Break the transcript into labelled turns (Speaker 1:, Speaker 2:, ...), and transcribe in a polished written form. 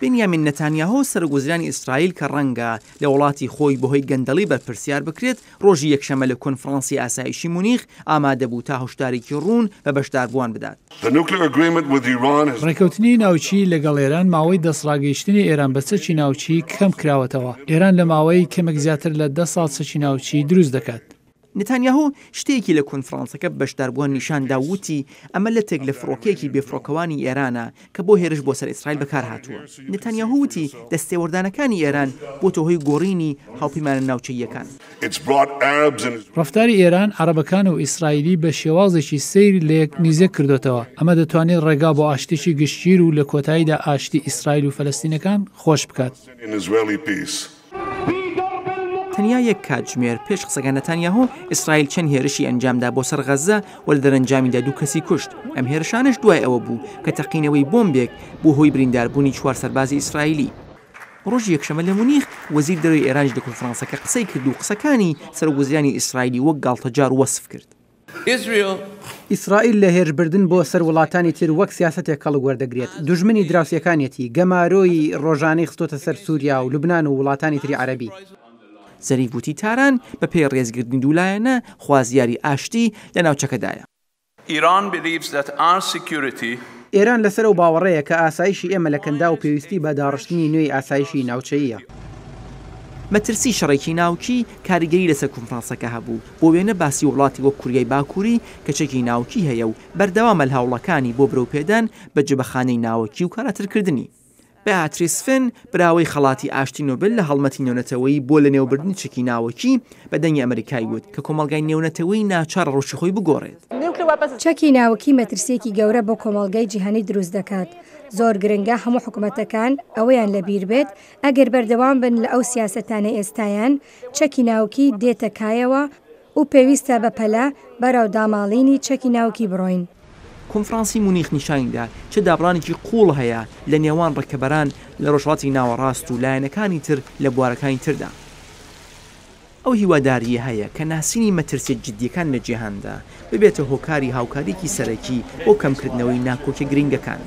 Speaker 1: بنیامین نەتانیاهۆ سەرگوزرانی ئیسرائیل کە ڕەنگە لە وڵاتی خۆی بەهۆی گەندەڵی بەرپرسیار بکرێت ڕۆژی یەکشەمە لە کۆنفرانسی ئاسایشی مونیخ ئامادەبوو تا هەشدارێکی ڕوون بە بەشداربووان بدات.
Speaker 2: ڕێکەوتنی ناوچی لەگەڵ ئێران ماوەی دەسڕاگەیشتنی ئێران بە سەرچی ناوچی کەم کراوەتەوە. ئێران لە ماوەی کەمێک زیاتر لە 10 ساڵ سەرچی ناوچی دروست دەکات.
Speaker 1: نتانیاهو شتێکی لە کۆنفرانسەکە بەشداربووان نیشاندا وتی ئەمە لە تێک لە فڕۆکەیەکی بێفڕۆکەوانی ئێرانە کە بۆ هێرش بۆ سەر ئیسرائیل بەکار هاتووە. نتانیاهو وتی دەستێوەردانەکانی ئێران بۆتە هۆی گۆڕینی هاوپەیمانە ناوچەییەکان.
Speaker 2: ڕەفتاری ئێران عەرەبەکان و ئیسرائیلی بە شێوازێکی سەیر لە یەک نزیک کردوتەوە. ئەمە دەتوانێت ڕێگا بۆ ئاشتێکی گشتگیر و لە کۆتاییدا ئاشتی ئیسرائیل و فەلەستینەکان خۆش بکات.
Speaker 1: تەنیا یەک کاتژمێر پێش قسەکان نەتانیاهو ئیسرائیل چەند هێرشی ئەنجامدا بۆ سەر غەزە و لە دەرەنجامیدا 2 کەسی کوشت. ئەم هێرشانش دوای ئەوە بوو کە تەقینەوەی بۆمبێک بۆ هۆی برینداربوونی 4 سەربازی ئیسرائیلی. ڕۆژی یەکشەمە لە مونیخ وەزیر دەرەوەی ئێرانش لە کۆنفرانسەکە قسەی کرد و قسەکانی سەرگوزرانی ئیسرائیلی وەک گاڵتەجار وەسف کرد.
Speaker 3: ئیسرائیل لە هێرشبردن بۆ سەر وڵاتانی تر وەک سیاسەتێک کەڵ وەردەگرێت. دوژمنی دراوسەکانیەتی گەمارۆی ڕۆژانەی خستۆتە سەر سووریا و لوبنان و وڵاتانی تری عەرەبی.
Speaker 1: زەریف وتی تاران بە پێی ڕێزگرتنی دوولایەنە خوازیاری ئاشتی لە ناوچەکەدایە.
Speaker 3: ئێران لەسەر و باوەڕەیە کە ئاسایشی ئێمە لە کەندا و پێویستی بە داڕشتنی نوێی ئاسایشی ناوچەییە.
Speaker 1: مەترسی شەڕێکی ناوچی کاریگەری لەسەر کۆنفرانسەکە هەبوو بۆ وێنە باسی وڵاتی وەک کوریای باکووری کە چەکی ناوچی هەیە و بەردەوامە هاوڵەکانی بۆ برەوپێدان بە جبەخانەی ناوەکی و کاراترکردنی. بەئاتریس فن براوەی خەڵاتی ئاشتی نۆبل لە هەڵمەتی نێونەتەوەی بۆ لە نێوبردنی چەکی ناوەکی بە دەنگی ئەمریکای وت کە کۆمەڵگای نێونەتەوەی ناچار ڕۆژی خۆی بگۆڕێت.
Speaker 4: چەکی ناوەکی مەترسیەکی گەورە بۆ کۆمەڵگای جیهانی دروست دەکات. زۆر گرنگە هەموو حکوومەتەکان ئەوەیان لەبیر بێت ئەگەر بەردەوام بن لە ئەو سیاسەتانە ئێستایان چەکی ناوکی دێتە کایەوە و پێویستە بە پەلە بەرەو داماڵینی چەکی ناوکی بڕۆین.
Speaker 1: کۆنفرانسی مونیخ نیشانیدا چه دابڕانێکی قوڵ هەیە لە نێوان ڕێکەبەران لە ڕۆژهەڵاتی ناوەڕاست و لایەنەکانی تر لە بوارەکانی تردا. ئەو هیواداریە هەیە کە ناسینی مەترسیە جدیەکان لە جیهاندا ببێتە هۆکاری هاوکاریکی سەرەکی بۆ کەمکردنەوەی ناکۆکە گرنگەکان.